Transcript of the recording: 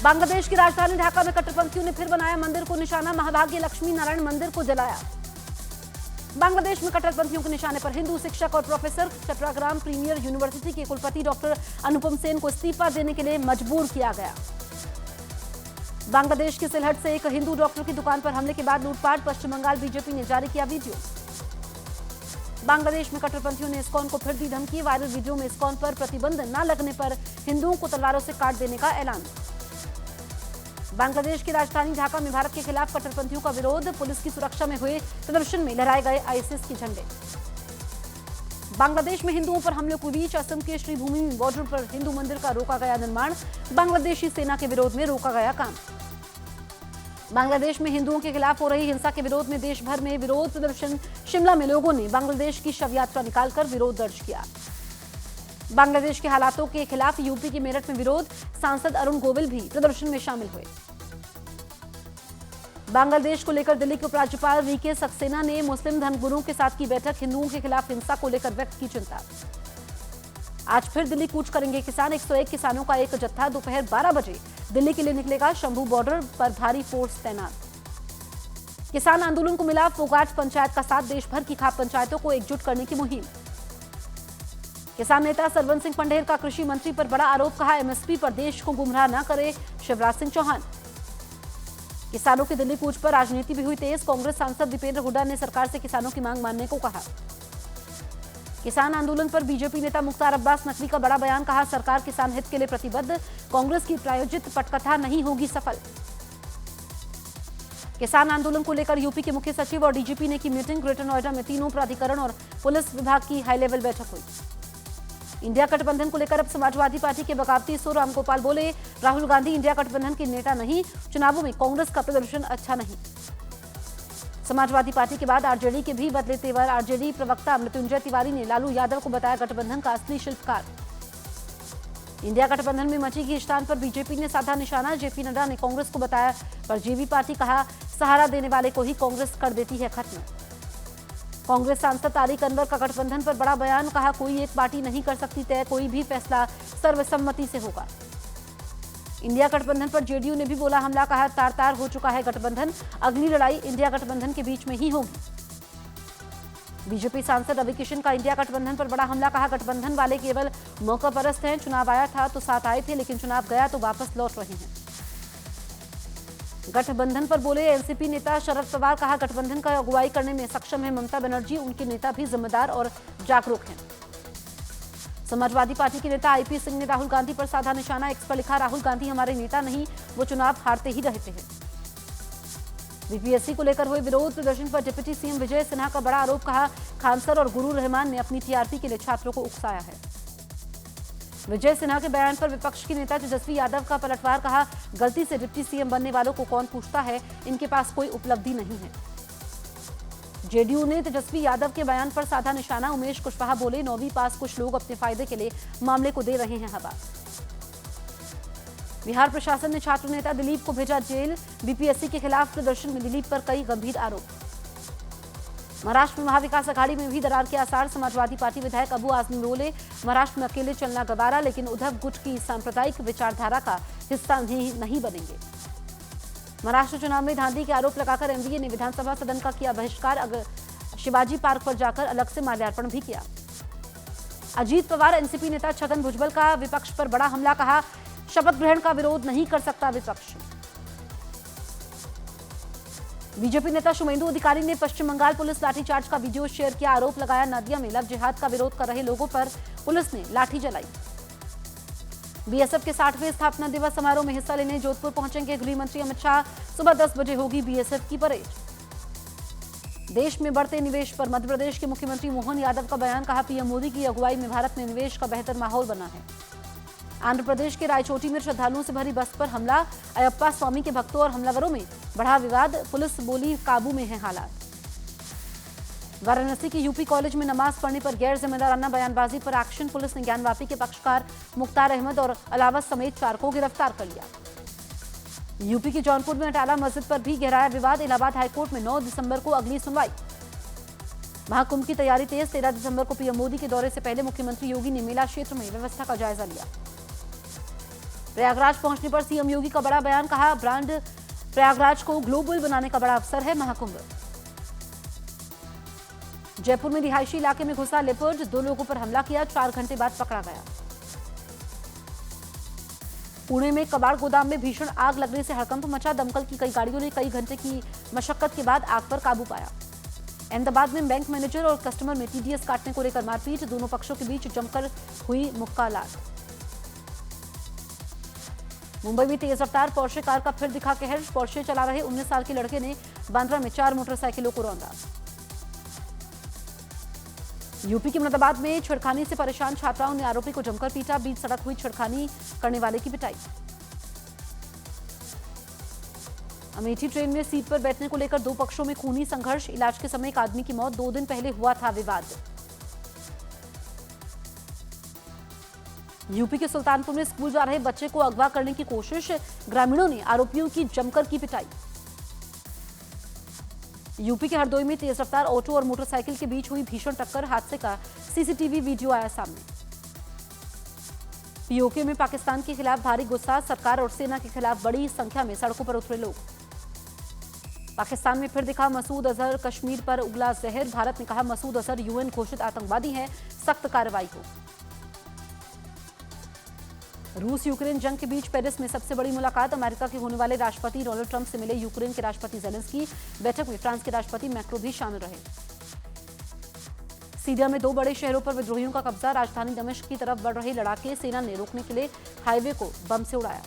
बांग्लादेश की राजधानी ढाका में कट्टरपंथियों ने फिर बनाया मंदिर को निशाना, महाभाग्य लक्ष्मी नारायण मंदिर को जलाया। बांग्लादेश में कट्टरपंथियों के निशाने पर हिंदू शिक्षक और प्रोफेसर चट्टाग्राम प्रीमियर यूनिवर्सिटी के कुलपति डॉक्टर अनुपम सेन को इस्तीफा देने के लिए मजबूर किया गया। बांग्लादेश के सिलहट से एक हिंदू डॉक्टर की दुकान पर हमले के बाद लूटपाट, पश्चिम बंगाल बीजेपी ने जारी किया वीडियो। बांग्लादेश में कट्टरपंथियों ने इस्कॉन को फिर दी धमकी, वायरल वीडियो में इस्कॉन पर प्रतिबंध न लगने पर हिंदुओं को तलवारों से काट देने का ऐलान। बांग्लादेश की राजधानी ढाका में भारत के खिलाफ कट्टरपंथियों का विरोध, पुलिस की सुरक्षा में हुए प्रदर्शन में लहराए गए आईएसआईएस के झंडे। बांग्लादेश में हिंदुओं पर हमले के बीच असम के श्रीभूमि बॉर्डर पर हिंदू मंदिर का रोका गया निर्माण, बांग्लादेशी सेना के विरोध में रोका गया काम। बांग्लादेश में हिंदुओं के खिलाफ हो रही हिंसा के विरोध में देश भर में विरोध प्रदर्शन, शिमला में लोगों ने बांग्लादेश की शव यात्रा निकालकर विरोध दर्ज किया। बांग्लादेश के हालातों के खिलाफ यूपी के मेरठ में विरोध, सांसद अरुण गोविल भी प्रदर्शन में शामिल हुए। बांग्लादेश को लेकर दिल्ली के उपराज्यपाल वीके सक्सेना ने मुस्लिम धर्मगुरुओं के साथ की बैठक, हिंदुओं के खिलाफ हिंसा को लेकर व्यक्त की चिंता। आज फिर दिल्ली कूच करेंगे किसान, 101 किसानों का एक जत्था दोपहर 12 बजे दिल्ली के लिए निकलेगा, शंभू बॉर्डर पर भारी फोर्स तैनात। किसान आंदोलन को मिला फोगाट पंचायत का साथ, देश भर की खाप पंचायतों को एकजुट करने की मुहिम। किसान नेता सरवन सिंह पंढेर का कृषि मंत्री पर बड़ा आरोप, कहा एमएसपी पर देश को गुमराह न करे शिवराज सिंह चौहान। किसानों की दिल्ली कूच पर राजनीति भी हुई तेज, कांग्रेस सांसद दीपेंद्र हुड्डा ने सरकार से किसानों की मांग मानने को कहा। किसान आंदोलन पर बीजेपी नेता मुख्तार अब्बास नकवी का बड़ा बयान, कहा सरकार किसान हित के लिए प्रतिबद्ध, कांग्रेस की प्रायोजित पटकथा नहीं होगी सफल। किसान आंदोलन को लेकर यूपी के मुख्य सचिव और डीजीपी ने की मीटिंग, ग्रेटर नोएडा में तीनों प्राधिकरण और पुलिस विभाग की हाई लेवल बैठक हुई। इंडिया गठबंधन को लेकर अब समाजवादी पार्टी के बगावती सुर, रामगोपाल बोले राहुल गांधी इंडिया गठबंधन के नेता नहीं, चुनावों में कांग्रेस का प्रदर्शन अच्छा नहीं। समाजवादी पार्टी के बाद आरजेडी के भी बदले तेवर, आरजेडी प्रवक्ता मृत्युंजय तिवारी ने लालू यादव को बताया गठबंधन का असली शिल्पकार। इंडिया गठबंधन में मची खींचतान पर बीजेपी ने साधा निशाना, जेपी नड्डा ने कांग्रेस को बताया परजीवी पार्टी, कहा सहारा देने वाले को ही कांग्रेस कर देती है खत्म। कांग्रेस सांसद तारिक अनवर का गठबंधन पर बड़ा बयान, कहा कोई एक पार्टी नहीं कर सकती तय, कोई भी फैसला सर्वसम्मति से होगा। इंडिया गठबंधन पर जेडीयू ने भी बोला हमला, कहा तार तार हो चुका है गठबंधन, अगली लड़ाई इंडिया गठबंधन के बीच में ही होगी। बीजेपी सांसद रवि किशन का इंडिया गठबंधन पर बड़ा हमला, कहा गठबंधन वाले केवल मौका परस्त हैं, चुनाव आया था तो साथ आए थे, लेकिन चुनाव गया तो वापस लौट रहे हैं। गठबंधन पर बोले एनसीपी नेता शरद पवार, कहा गठबंधन का अगुवाई करने में सक्षम है ममता बनर्जी, उनके नेता भी जिम्मेदार और जागरूक हैं। समाजवादी पार्टी के नेता आईपी सिंह ने राहुल गांधी पर साधा निशाना, एक्स पर लिखा राहुल गांधी हमारे नेता नहीं, वो चुनाव हारते ही रहते हैं। बीपीएससी को लेकर हुए विरोध प्रदर्शन पर डिप्टी सीएम विजय सिन्हा का बड़ा आरोप, कहा खानसर और गुरूर रहमान ने अपनी टीआरपी के लिए छात्रों को उकसाया है। विजय सिन्हा के बयान पर विपक्ष के नेता तेजस्वी यादव का पलटवार, कहा गलती से डिप्टी सीएम बनने वालों को कौन पूछता है, इनके पास कोई उपलब्धि नहीं है। जेडीयू ने तेजस्वी यादव के बयान पर साधा निशाना, उमेश कुशवाहा बोले 9वीं पास कुछ लोग अपने फायदे के लिए मामले को दे रहे हैं हवा। बिहार प्रशासन ने छात्र नेता दिलीप को भेजा जेल, बीपीएससी के खिलाफ प्रदर्शन में दिलीप पर कई गंभीर आरोप। महाराष्ट्र में महाविकास अघाड़ी में भी दरार के आसार, समाजवादी पार्टी विधायक अबू आजमी बोले महाराष्ट्र में अकेले चलना गवारा, लेकिन उद्धव गुट की सांप्रदायिक विचारधारा का हिस्सा नहीं बनेंगे। महाराष्ट्र चुनाव में धांधली के आरोप लगाकर एमवीए ने विधानसभा सदन का किया बहिष्कार, शिवाजी पार्क पर जाकर अलग से माल्यार्पण भी किया। अजीत पवार एनसीपी नेता छगन भुजबल का विपक्ष पर बड़ा हमला, कहा शपथ ग्रहण का विरोध नहीं कर सकता विपक्ष। बीजेपी नेता शुभेंदु अधिकारी ने पश्चिम बंगाल पुलिस लाठीचार्ज का वीडियो शेयर किया, आरोप लगाया नदिया में लव जिहाद का विरोध कर रहे लोगों पर पुलिस ने लाठी जलाई। बीएसएफ के 60वें स्थापना दिवस समारोह में हिस्सा लेने जोधपुर पहुंचेंगे गृह मंत्री अमित शाह, सुबह 10 बजे होगी बीएसएफ की परेड। देश में बढ़ते निवेश पर मध्य प्रदेश के मुख्यमंत्री मोहन यादव का बयान, कहा पीएम मोदी की अगुवाई में भारत में निवेश का बेहतर माहौल बना है। आंध्र प्रदेश के रायचोटी में श्रद्धालुओं से भरी बस पर हमला, अयप्पा स्वामी के भक्तों और हमलावरों में बढ़ा विवाद, पुलिस बोली काबू में है हालात। वाराणसी के यूपी कॉलेज में नमाज पढ़ने पर गैर जिम्मेदाराना बयानबाजी पर एक्शन, पुलिस ने ज्ञानवापी के पक्षकार मुख्तार अहमद और अलावत समेत 4 को गिरफ्तार कर लिया। यूपी के जौनपुर में अटाला मस्जिद पर भी गहराया विवाद, इलाहाबाद हाईकोर्ट में 9 दिसंबर को अगली सुनवाई। महाकुंभ की तैयारी तेज, 13 दिसंबर को पीएम मोदी के दौरे से पहले मुख्यमंत्री योगी ने मेला क्षेत्र में व्यवस्था का जायजा लिया। प्रयागराज पहुंचने पर सीएम योगी का बड़ा बयान, कहा ब्रांड प्रयागराज को ग्लोबल बनाने का बड़ा अवसर है महाकुंभ। जयपुर में रिहायशी इलाके में घुसा लेपर्ड, 2 लोगों पर हमला किया, 4 घंटे बाद पकड़ा गया। पुणे में कबाड़ गोदाम में भीषण आग लगने से हड़कंप मचा, दमकल की कई गाड़ियों ने कई घंटे की मशक्कत के बाद आग पर काबू पाया। अहमदाबाद में बैंक मैनेजर और कस्टमर में टीडीएस काटने को लेकर मारपीट, दोनों पक्षों के बीच जमकर हुई मुक्कालात। मुंबई में तेज रफ्तार पोर्शे कार का फिर दिखा कहर, पोर्शे चला रहे 19 साल के लड़के ने बांद्रा में 4 मोटरसाइकिलों को रौंदा। यूपी के मुरादाबाद में छेड़खानी से परेशान छात्राओं ने आरोपी को जमकर पीटा, बीच सड़क हुई छेड़खानी करने वाले की पिटाई। अमेठी ट्रेन में सीट पर बैठने को लेकर 2 पक्षों में खूनी संघर्ष, इलाज के समय एक आदमी की मौत, 2 दिन पहले हुआ था विवाद। यूपी के सुल्तानपुर में स्कूल जा रहे बच्चे को अगवा करने की कोशिश, ग्रामीणों ने आरोपियों की जमकर की पिटाई। यूपी के हरदोई में तेज रफ्तार ऑटो और मोटरसाइकिल के बीच हुई भीषण टक्कर, हादसे का सीसीटीवी वीडियो आया सामने। पीओके में पाकिस्तान के खिलाफ भारी गुस्सा, सरकार और सेना के खिलाफ बड़ी संख्या में सड़कों पर उतरे लोग। पाकिस्तान में फिर दिखा मसूद अजहर, कश्मीर पर उगला जहर, भारत ने कहा मसूद अजहर यूएन घोषित आतंकवादी है, सख्त कार्रवाई हो। रूस यूक्रेन जंग के बीच पेरिस में सबसे बड़ी मुलाकात, अमेरिका के होने वाले राष्ट्रपति डोनाल्ड ट्रंप से मिले यूक्रेन के राष्ट्रपति जेलेंस्की, बैठक में फ्रांस के राष्ट्रपति मैक्रो भी शामिल रहे। सीरिया में 2 बड़े शहरों पर विद्रोहियों का कब्जा, राजधानी दमिश्क की तरफ बढ़ रहे लड़ाके, सेना ने रोकने के लिए हाईवे को बम से उड़ाया।